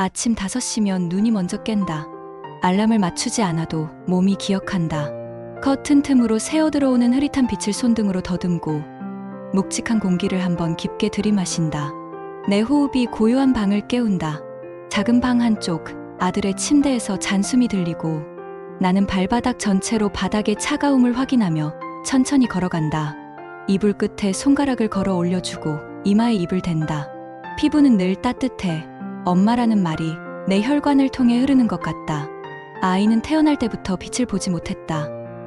아침 5시면 눈이 먼저 깬다. 알람을 맞추지 않아도 몸이 기억한다. 커튼 틈으로 새어들어오는 흐릿한 빛을 손등으로 더듬고 묵직한 공기를 한번 깊게 들이마신다. 내 호흡이 고요한 방을 깨운다. 작은 방 한쪽 아들의 침대에서 잔숨이 들리고 나는 발바닥 전체로 바닥의 차가움을 확인하며 천천히 걸어간다. 이불 끝에 손가락을 걸어 올려주고 이마에 입을 댄다. 피부는 늘 따뜻해. 엄마라는 말이 내 혈관을 통해 흐르는 것 같다. 아이는 태어날 때부터 빛을 보지 못했다.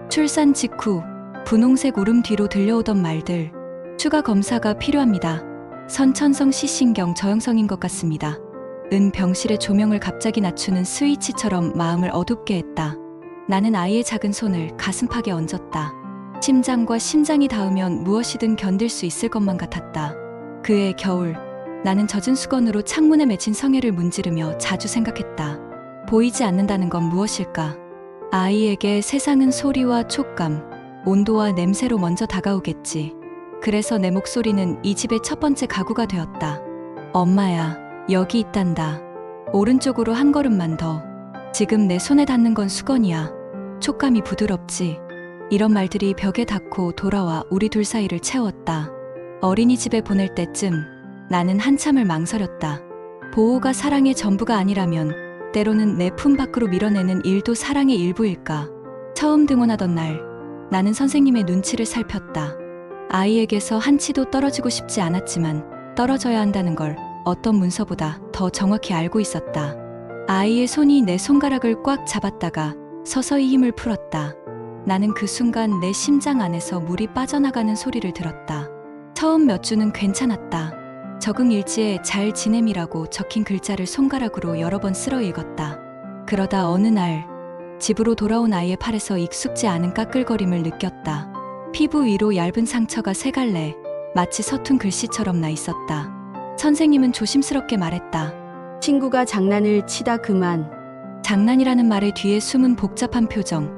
출산 직후 분홍색 울음 뒤로 들려오던 말들. 추가 검사가 필요합니다. 선천성 시신경 저형성인 것 같습니다. 은 병실의 조명을 갑자기 낮추는 스위치처럼 마음을 어둡게 했다. 나는 아이의 작은 손을 가슴팍에 얹었다. 심장과 심장이 닿으면 무엇이든 견딜 수 있을 것만 같았다. 그해 겨울, 나는 젖은 수건으로 창문에 맺힌 성에를 문지르며 자주 생각했다. 보이지 않는다는 건 무엇일까? 아이에게 세상은 소리와 촉감, 온도와 냄새로 먼저 다가오겠지. 그래서 내 목소리는 이 집의 첫 번째 가구가 되었다. 엄마야, 여기 있단다. 오른쪽으로 한 걸음만 더. 지금 내 손에 닿는 건 수건이야. 촉감이 부드럽지. 이런 말들이 벽에 닿고 돌아와 우리 둘 사이를 채웠다. 어린이집에 보낼 때쯤 나는 한참을 망설였다. 보호가 사랑의 전부가 아니라면 때로는 내 품 밖으로 밀어내는 일도 사랑의 일부일까? 처음 등원하던 날, 나는 선생님의 눈치를 살폈다. 아이에게서 한 치도 떨어지고 싶지 않았지만 떨어져야 한다는 걸 어떤 문서보다 더 정확히 알고 있었다. 아이의 손이 내 손가락을 꽉 잡았다가 서서히 힘을 풀었다. 나는 그 순간 내 심장 안에서 물이 빠져나가는 소리를 들었다. 처음 몇 주는 괜찮았다. 적응 일지에 잘 지냄이라고 적힌 글자를 손가락으로 여러 번 쓸어 읽었다. 그러다 어느 날 집으로 돌아온 아이의 팔에서 익숙지 않은 까끌거림을 느꼈다. 피부 위로 얇은 상처가 3갈래 마치 서툰 글씨처럼 나 있었다. 선생님은 조심스럽게 말했다. 친구가 장난을 치다 그만. 장난이라는 말의 뒤에 숨은 복잡한 표정.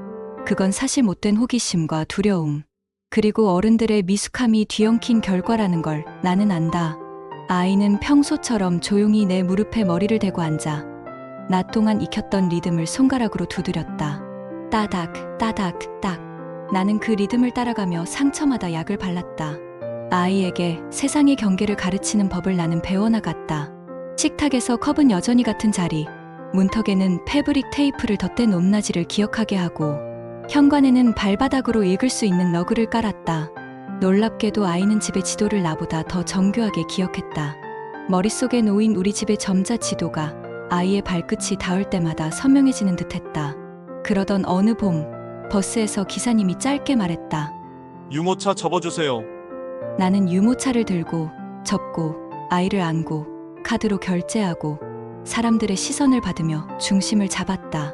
그건 사실 못된 호기심과 두려움. 그리고 어른들의 미숙함이 뒤엉킨 결과라는 걸 나는 안다. 아이는 평소처럼 조용히 내 무릎에 머리를 대고 앉아 낮 동안 익혔던 리듬을 손가락으로 두드렸다. 따닥, 따닥, 딱. 나는 그 리듬을 따라가며 상처마다 약을 발랐다. 아이에게 세상의 경계를 가르치는 법을 나는 배워나갔다. 식탁에서 컵은 여전히 같은 자리, 문턱에는 패브릭 테이프를 덧댄 높낮이를 기억하게 하고 현관에는 발바닥으로 읽을 수 있는 러그를 깔았다. 놀랍게도 아이는 집의 지도를 나보다 더 정교하게 기억했다. 머릿속에 놓인 우리 집의 점자 지도가 아이의 발끝이 닿을 때마다 선명해지는 듯했다. 그러던 어느 봄, 버스에서 기사님이 짧게 말했다. 유모차 접어주세요. 나는 유모차를 들고 접고 아이를 안고 카드로 결제하고 사람들의 시선을 받으며 중심을 잡았다.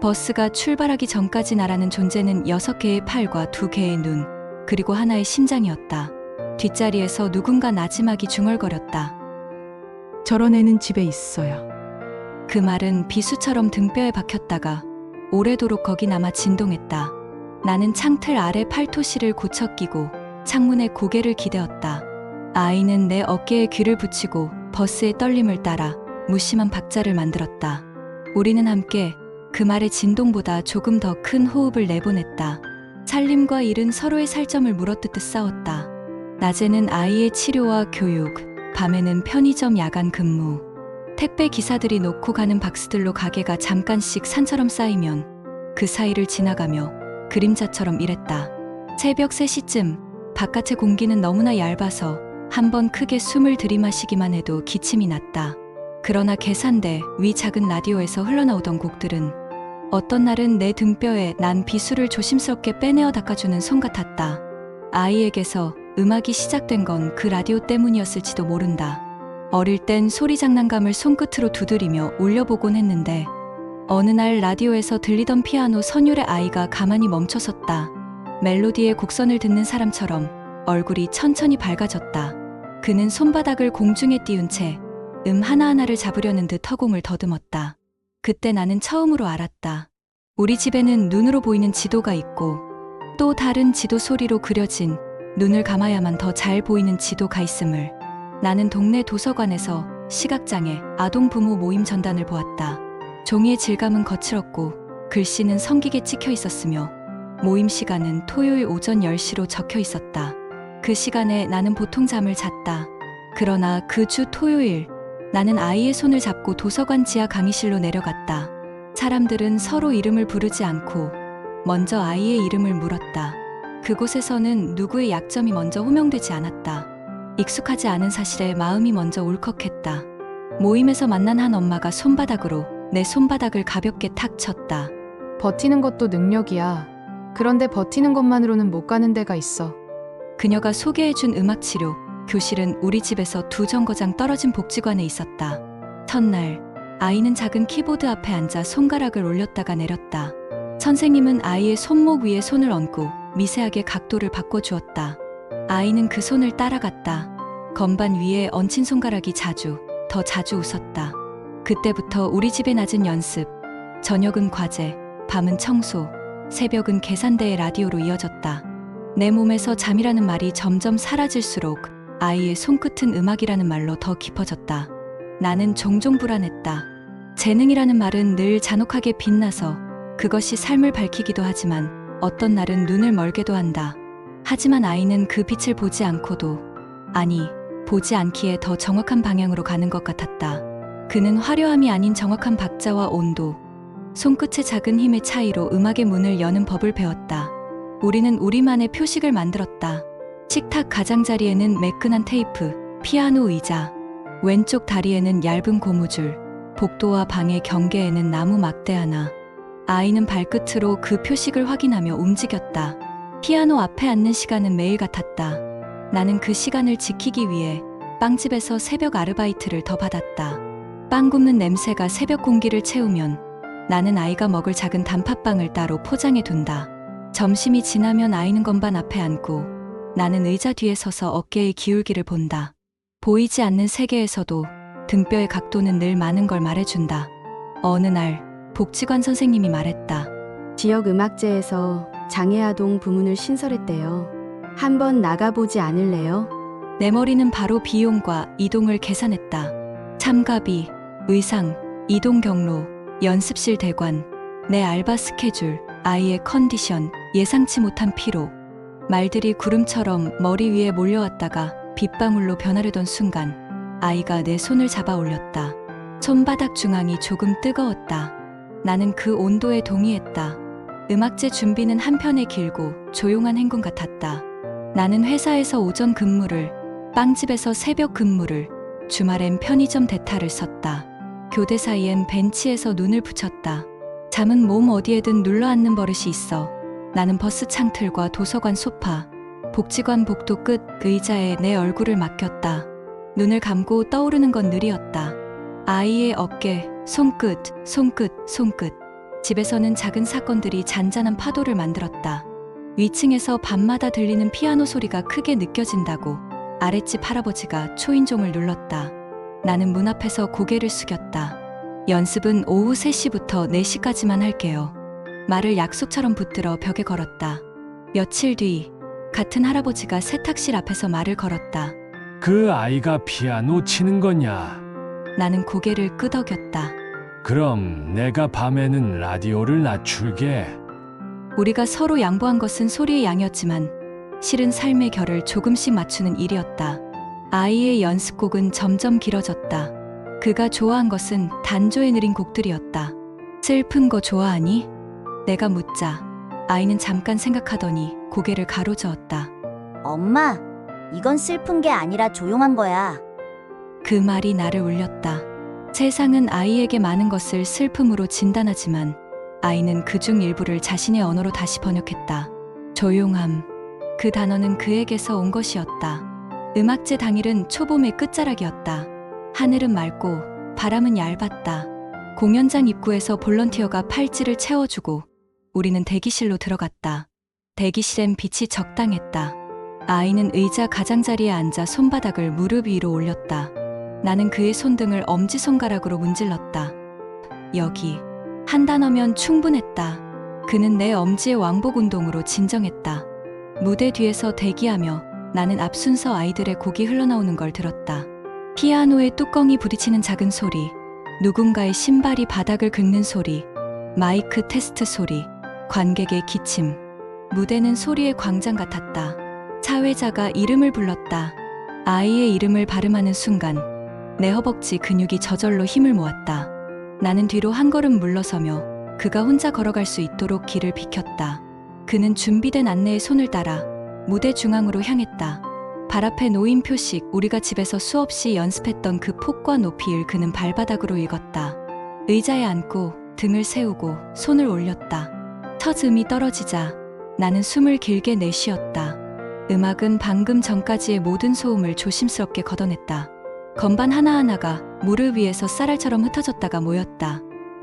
버스가 출발하기 전까지 나라는 존재는 6개의 팔과 2개의 눈, 그리고 하나의 심장이었다. 뒷자리에서 누군가 나지막이 중얼거렸다. 저런 애는 집에 있어요. 그 말은 비수처럼 등뼈에 박혔다가 오래도록 거기 남아 진동했다. 나는 창틀 아래 팔토시를 고쳐 끼고 창문에 고개를 기대었다. 아이는 내 어깨에 귀를 붙이고 버스의 떨림을 따라 무심한 박자를 만들었다. 우리는 함께 그 말의 진동보다 조금 더 큰 호흡을 내보냈다. 살림과 일은 서로의 살점을 물어뜯듯 싸웠다. 낮에는 아이의 치료와 교육, 밤에는 편의점 야간 근무. 택배 기사들이 놓고 가는 박스들로 가게가 잠깐씩 산처럼 쌓이면 그 사이를 지나가며 그림자처럼 일했다. 새벽 3시쯤 바깥의 공기는 너무나 얇아서 한번 크게 숨을 들이마시기만 해도 기침이 났다. 그러나 계산대 위 작은 라디오에서 흘러나오던 곡들은 어떤 날은 내 등뼈에 난 비수를 조심스럽게 빼내어 닦아주는 손 같았다. 아이에게서 음악이 시작된 건 그 라디오 때문이었을지도 모른다. 어릴 땐 소리 장난감을 손끝으로 두드리며 울려보곤 했는데 어느 날 라디오에서 들리던 피아노 선율의 아이가 가만히 멈춰섰다. 멜로디의 곡선을 듣는 사람처럼 얼굴이 천천히 밝아졌다. 그는 손바닥을 공중에 띄운 채 하나하나를 잡으려는 듯 허공을 더듬었다. 그때 나는 처음으로 알았다. 우리 집에는 눈으로 보이는 지도가 있고 또 다른 지도 소리로 그려진 눈을 감아야만 더 잘 보이는 지도가 있음을. 나는 동네 도서관에서 시각장애, 아동 부모 모임 전단을 보았다. 종이의 질감은 거칠었고 글씨는 성기게 찍혀 있었으며 모임 시간은 토요일 오전 10시로 적혀 있었다. 그 시간에 나는 보통 잠을 잤다. 그러나 그 주 토요일 나는 아이의 손을 잡고 도서관 지하 강의실로 내려갔다. 사람들은 서로 이름을 부르지 않고 먼저 아이의 이름을 물었다. 그곳에서는 누구의 약점이 먼저 호명되지 않았다. 익숙하지 않은 사실에 마음이 먼저 울컥했다. 모임에서 만난 한 엄마가 손바닥으로 내 손바닥을 가볍게 탁 쳤다. 버티는 것도 능력이야. 그런데 버티는 것만으로는 못 가는 데가 있어. 그녀가 소개해준 음악치료 교실은 우리 집에서 2정거장 떨어진 복지관에 있었다. 첫날 아이는 작은 키보드 앞에 앉아 손가락을 올렸다가 내렸다. 선생님은 아이의 손목 위에 손을 얹고 미세하게 각도를 바꿔주었다. 아이는 그 손을 따라갔다. 건반 위에 얹힌 손가락이 더 자주 웃었다. 그때부터 우리 집의 낮은 연습, 저녁은 과제, 밤은 청소, 새벽은 계산대의 라디오로 이어졌다. 내 몸에서 잠이라는 말이 점점 사라질수록 아이의 손끝은 음악이라는 말로 더 깊어졌다. 나는 종종 불안했다. 재능이라는 말은 늘 잔혹하게 빛나서 그것이 삶을 밝히기도 하지만 어떤 날은 눈을 멀게도 한다. 하지만 아이는 그 빛을 보지 않고도, 아니, 보지 않기에 더 정확한 방향으로 가는 것 같았다. 그는 화려함이 아닌 정확한 박자와 온도, 손끝의 작은 힘의 차이로 음악의 문을 여는 법을 배웠다. 우리는 우리만의 표식을 만들었다. 식탁 가장자리에는 매끈한 테이프, 피아노 의자, 왼쪽 다리에는 얇은 고무줄, 복도와 방의 경계에는 나무 막대 하나. 아이는 발끝으로 그 표식을 확인하며 움직였다. 피아노 앞에 앉는 시간은 매일 같았다. 나는 그 시간을 지키기 위해 빵집에서 새벽 아르바이트를 더 받았다. 빵 굽는 냄새가 새벽 공기를 채우면 나는 아이가 먹을 작은 단팥빵을 따로 포장해 둔다. 점심이 지나면 아이는 건반 앞에 앉고 나는 의자 뒤에 서서 어깨의 기울기를 본다. 보이지 않는 세계에서도 등뼈의 각도는 늘 많은 걸 말해준다. 어느 날 복지관 선생님이 말했다. 지역 음악제에서 장애아동 부문을 신설했대요. 한번 나가보지 않을래요? 내 머리는 바로 비용과 이동을 계산했다. 참가비, 의상, 이동 경로, 연습실 대관, 내 알바 스케줄, 아이의 컨디션, 예상치 못한 피로. 말들이 구름처럼 머리 위에 몰려왔다가 빗방울로 변하려던 순간 아이가 내 손을 잡아 올렸다. 손바닥 중앙이 조금 뜨거웠다. 나는 그 온도에 동의했다. 음악제 준비는 한편의 길고 조용한 행군 같았다. 나는 회사에서 오전 근무를, 빵집에서 새벽 근무를, 주말엔 편의점 대타를 썼다. 교대 사이엔 벤치에서 눈을 붙였다. 잠은 몸 어디에든 눌러앉는 버릇이 있어. 나는 버스 창틀과 도서관 소파, 복지관 복도 끝 의자에 내 얼굴을 맡겼다. 눈을 감고 떠오르는 건 느리었다. 아이의 어깨, 손끝, 손끝, 손끝. 집에서는 작은 사건들이 잔잔한 파도를 만들었다. 위층에서 밤마다 들리는 피아노 소리가 크게 느껴진다고 아랫집 할아버지가 초인종을 눌렀다. 나는 문 앞에서 고개를 숙였다. 연습은 오후 3시부터 4시까지만 할게요. 말을 약속처럼 붙들어 벽에 걸었다. 며칠 뒤 같은 할아버지가 세탁실 앞에서 말을 걸었다. 그 아이가 피아노 치는 거냐? 나는 고개를 끄덕였다. 그럼 내가 밤에는 라디오를 낮출게. 우리가 서로 양보한 것은 소리의 양이었지만 실은 삶의 결을 조금씩 맞추는 일이었다. 아이의 연습곡은 점점 길어졌다. 그가 좋아한 것은 단조의 느린 곡들이었다. 슬픈 거 좋아하니? 내가 묻자 아이는 잠깐 생각하더니 고개를 가로저었다. 엄마, 이건 슬픈 게 아니라 조용한 거야. 그 말이 나를 울렸다. 세상은 아이에게 많은 것을 슬픔으로 진단하지만 아이는 그중 일부를 자신의 언어로 다시 번역했다. 조용함. 그 단어는 그에게서 온 것이었다. 음악제 당일은 초봄의 끝자락이었다. 하늘은 맑고 바람은 얇았다. 공연장 입구에서 볼런티어가 팔찌를 채워주고 우리는 대기실로 들어갔다. 대기실엔 빛이 적당했다. 아이는 의자 가장자리에 앉아 손바닥을 무릎 위로 올렸다. 나는 그의 손등을 엄지손가락으로 문질렀다. 여기. 한 단어면 충분했다. 그는 내 엄지의 왕복 운동으로 진정했다. 무대 뒤에서 대기하며 나는 앞순서 아이들의 곡이 흘러나오는 걸 들었다. 피아노의 뚜껑이 부딪히는 작은 소리, 누군가의 신발이 바닥을 긁는 소리, 마이크 테스트 소리, 관객의 기침. 무대는 소리의 광장 같았다. 사회자가 이름을 불렀다. 아이의 이름을 발음하는 순간 내 허벅지 근육이 저절로 힘을 모았다. 나는 뒤로 한 걸음 물러서며 그가 혼자 걸어갈 수 있도록 길을 비켰다. 그는 준비된 안내의 손을 따라 무대 중앙으로 향했다. 발 앞에 놓인 표식, 우리가 집에서 수없이 연습했던 그 폭과 높이를 그는 발바닥으로 읽었다. 의자에 앉고 등을 세우고 손을 올렸다. 첫 음이 떨어지자 나는 숨을 길게 내쉬었다. 음악은 방금 전까지의 모든 소음을 조심스럽게 걷어냈다. 건반 하나하나가 무릎 위에서 쌀알처럼 흩어졌다가 모였다.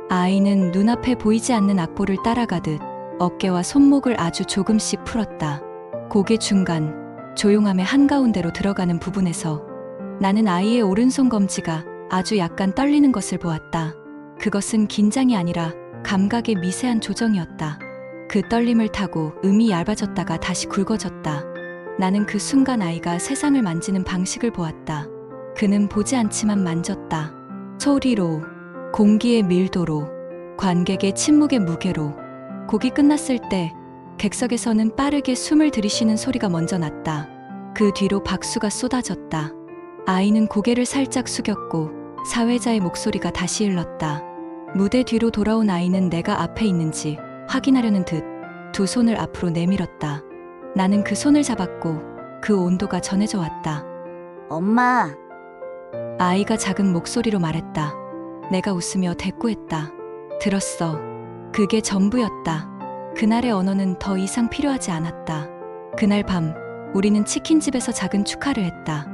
아이는 눈앞에 보이지 않는 악보를 따라가듯 어깨와 손목을 아주 조금씩 풀었다. 곡의 중간, 조용함의 한가운데로 들어가는 부분에서 나는 아이의 오른손 검지가 아주 약간 떨리는 것을 보았다. 그것은 긴장이 아니라 감각의 미세한 조정이었다. 그 떨림을 타고 음이 얇아졌다가 다시 굵어졌다. 나는 그 순간 아이가 세상을 만지는 방식을 보았다. 그는 보지 않지만 만졌다. 소리로, 공기의 밀도로, 관객의 침묵의 무게로. 곡이 끝났을 때 객석에서는 빠르게 숨을 들이쉬는 소리가 먼저 났다. 그 뒤로 박수가 쏟아졌다. 아이는 고개를 살짝 숙였고 사회자의 목소리가 다시 흘렀다. 무대 뒤로 돌아온 아이는 내가 앞에 있는지 확인하려는 듯 두 손을 앞으로 내밀었다. 나는 그 손을 잡았고 그 온도가 전해져 왔다. 엄마, 아이가 작은 목소리로 말했다. 내가 웃으며 대꾸했다. 들었어. 그게 전부였다. 그날의 언어는 더 이상 필요하지 않았다. 그날 밤 우리는 치킨집에서 작은 축하를 했다.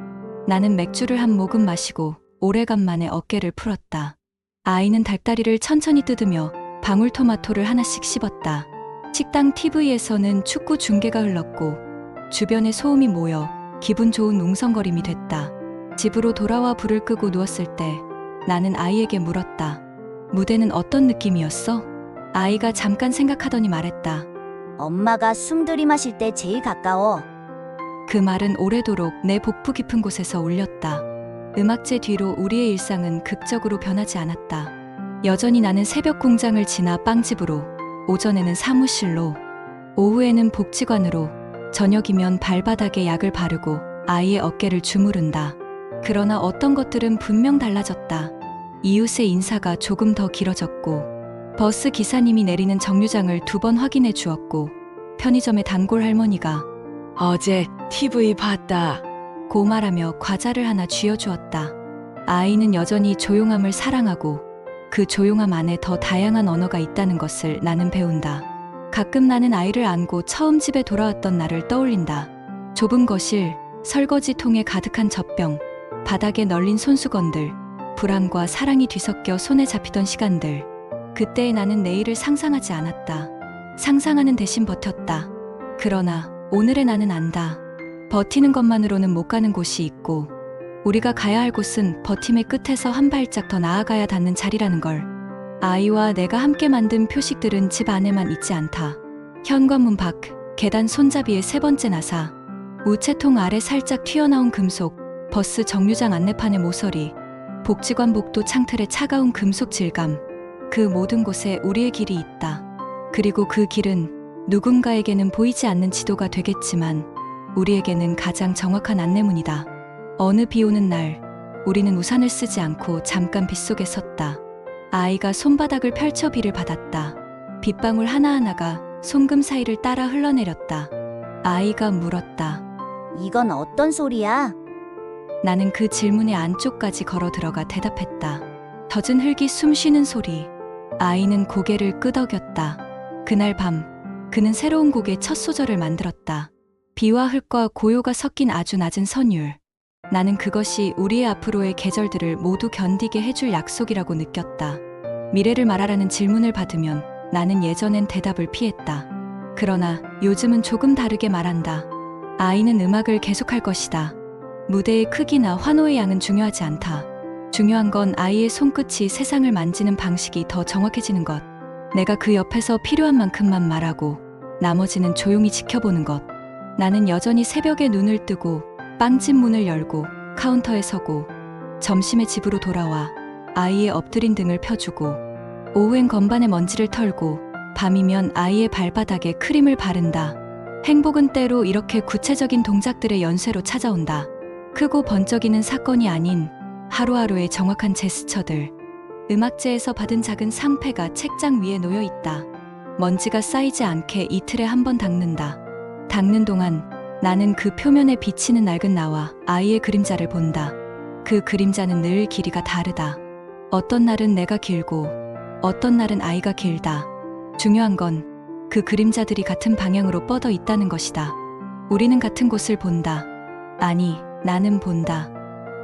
나는 맥주를 한 모금 마시고 오래간만에 어깨를 풀었다. 아이는 닭다리를 천천히 뜯으며 방울토마토를 하나씩 씹었다. 식당 TV에서는 축구 중계가 흘렀고 주변에 소음이 모여 기분 좋은 웅성거림이 됐다. 집으로 돌아와 불을 끄고 누웠을 때 나는 아이에게 물었다. 무대는 어떤 느낌이었어? 아이가 잠깐 생각하더니 말했다. 엄마가 숨 들이마실 때 제일 가까워. 그 말은 오래도록 내 복부 깊은 곳에서 울렸다. 음악제 뒤로 우리의 일상은 극적으로 변하지 않았다. 여전히 나는 새벽 공장을 지나 빵집으로, 오전에는 사무실로, 오후에는 복지관으로, 저녁이면 발바닥에 약을 바르고 아이의 어깨를 주무른다. 그러나 어떤 것들은 분명 달라졌다. 이웃의 인사가 조금 더 길어졌고, 버스 기사님이 내리는 정류장을 2번 확인해 주었고, 편의점의 단골 할머니가 어제 TV 봤다. 고 말하며 과자를 하나 쥐어주었다. 아이는 여전히 조용함을 사랑하고 그 조용함 안에 더 다양한 언어가 있다는 것을 나는 배운다. 가끔 나는 아이를 안고 처음 집에 돌아왔던 날을 떠올린다. 좁은 거실, 설거지통에 가득한 젖병, 바닥에 널린 손수건들, 불안과 사랑이 뒤섞여 손에 잡히던 시간들. 그때의 나는 내일을 상상하지 않았다. 상상하는 대신 버텼다. 그러나 오늘의 나는 안다. 버티는 것만으로는 못 가는 곳이 있고 우리가 가야 할 곳은 버팀의 끝에서 한 발짝 더 나아가야 닿는 자리라는 걸. 아이와 내가 함께 만든 표식들은 집 안에만 있지 않다. 현관문 밖, 계단 손잡이의 3번째 나사, 우체통 아래 살짝 튀어나온 금속, 버스 정류장 안내판의 모서리, 복지관 복도 창틀의 차가운 금속 질감. 그 모든 곳에 우리의 길이 있다. 그리고 그 길은 누군가에게는 보이지 않는 지도가 되겠지만 우리에게는 가장 정확한 안내문이다. 어느 비 오는 날 우리는 우산을 쓰지 않고 잠깐 빗속에 섰다. 아이가 손바닥을 펼쳐 비를 받았다. 빗방울 하나하나가 송금 사이를 따라 흘러내렸다. 아이가 물었다. 이건 어떤 소리야? 나는 그 질문의 안쪽까지 걸어 들어가 대답했다. 젖은 흙이 숨 쉬는 소리. 아이는 고개를 끄덕였다. 그날 밤 그는 새로운 곡의 첫 소절을 만들었다. 비와 흙과 고요가 섞인 아주 낮은 선율. 나는 그것이 우리의 앞으로의 계절들을 모두 견디게 해줄 약속이라고 느꼈다. 미래를 말하라는 질문을 받으면 나는 예전엔 대답을 피했다. 그러나 요즘은 조금 다르게 말한다. 아이는 음악을 계속할 것이다. 무대의 크기나 환호의 양은 중요하지 않다. 중요한 건 아이의 손끝이 세상을 만지는 방식이 더 정확해지는 것. 내가 그 옆에서 필요한 만큼만 말하고 나머지는 조용히 지켜보는 것. 나는 여전히 새벽에 눈을 뜨고 빵집 문을 열고 카운터에 서고 점심에 집으로 돌아와 아이의 엎드린 등을 펴주고 오후엔 건반에 먼지를 털고 밤이면 아이의 발바닥에 크림을 바른다. 행복은 때로 이렇게 구체적인 동작들의 연쇄로 찾아온다. 크고 번쩍이는 사건이 아닌 하루하루의 정확한 제스처들. 음악제에서 받은 작은 상패가 책장 위에 놓여 있다. 먼지가 쌓이지 않게 이틀에 한 번 닦는다. 닦는 동안 나는 그 표면에 비치는 낡은 나와 아이의 그림자를 본다. 그 그림자는 늘 길이가 다르다. 어떤 날은 내가 길고 어떤 날은 아이가 길다. 중요한 건 그 그림자들이 같은 방향으로 뻗어 있다는 것이다. 우리는 같은 곳을 본다. 아니, 나는 본다.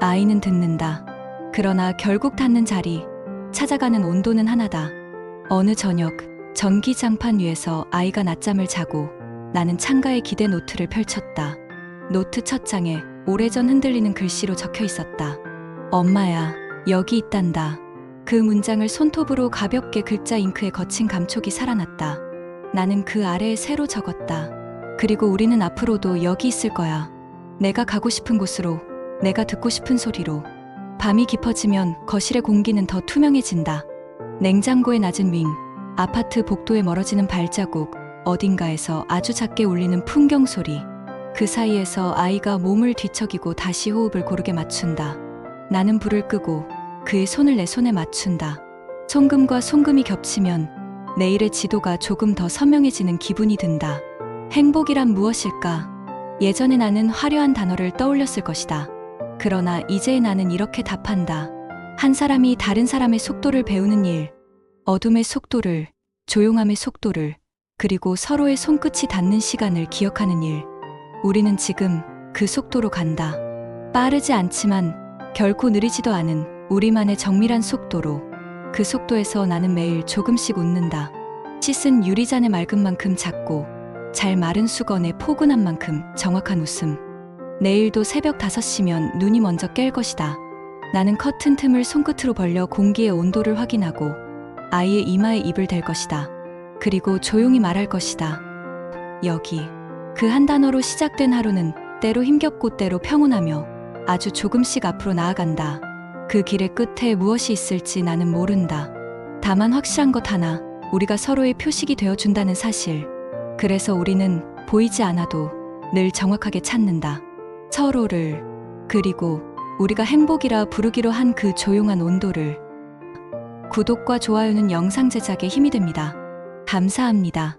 아이는 듣는다. 그러나 결국 닿는 자리, 찾아가는 온도는 하나다. 어느 저녁, 전기장판 위에서 아이가 낮잠을 자고 나는 창가에 기대 노트를 펼쳤다. 노트 첫 장에 오래전 흔들리는 글씨로 적혀 있었다. 엄마야, 여기 있단다. 그 문장을 손톱으로 가볍게 긁자 잉크의 거친 감촉이 살아났다. 나는 그 아래에 새로 적었다. 그리고 우리는 앞으로도 여기 있을 거야. 내가 가고 싶은 곳으로, 내가 듣고 싶은 소리로. 밤이 깊어지면 거실의 공기는 더 투명해진다. 냉장고의 낮은 윙, 아파트 복도에 멀어지는 발자국, 어딘가에서 아주 작게 울리는 풍경 소리. 그 사이에서 아이가 몸을 뒤척이고 다시 호흡을 고르게 맞춘다. 나는 불을 끄고 그의 손을 내 손에 맞춘다. 송금과 송금이 겹치면 내일의 지도가 조금 더 선명해지는 기분이 든다. 행복이란 무엇일까? 예전에 나는 화려한 단어를 떠올렸을 것이다. 그러나 이제 나는 이렇게 답한다. 한 사람이 다른 사람의 속도를 배우는 일, 어둠의 속도를, 조용함의 속도를, 그리고 서로의 손끝이 닿는 시간을 기억하는 일. 우리는 지금 그 속도로 간다. 빠르지 않지만 결코 느리지도 않은 우리만의 정밀한 속도로. 그 속도에서 나는 매일 조금씩 웃는다. 씻은 유리잔의 맑은 만큼 작고 잘 마른 수건의 포근한 만큼 정확한 웃음. 내일도 새벽 5시면 눈이 먼저 깰 것이다. 나는 커튼 틈을 손끝으로 벌려 공기의 온도를 확인하고 아이의 이마에 입을 댈 것이다. 그리고 조용히 말할 것이다. 여기. 그 한 단어로 시작된 하루는 때로 힘겹고 때로 평온하며 아주 조금씩 앞으로 나아간다. 그 길의 끝에 무엇이 있을지 나는 모른다. 다만 확실한 것 하나, 우리가 서로의 표식이 되어준다는 사실. 그래서 우리는 보이지 않아도 늘 정확하게 찾는다. 서로를. 그리고 우리가 행복이라 부르기로 한 그 조용한 온도를. 구독과 좋아요는 영상 제작에 힘이 됩니다. 감사합니다.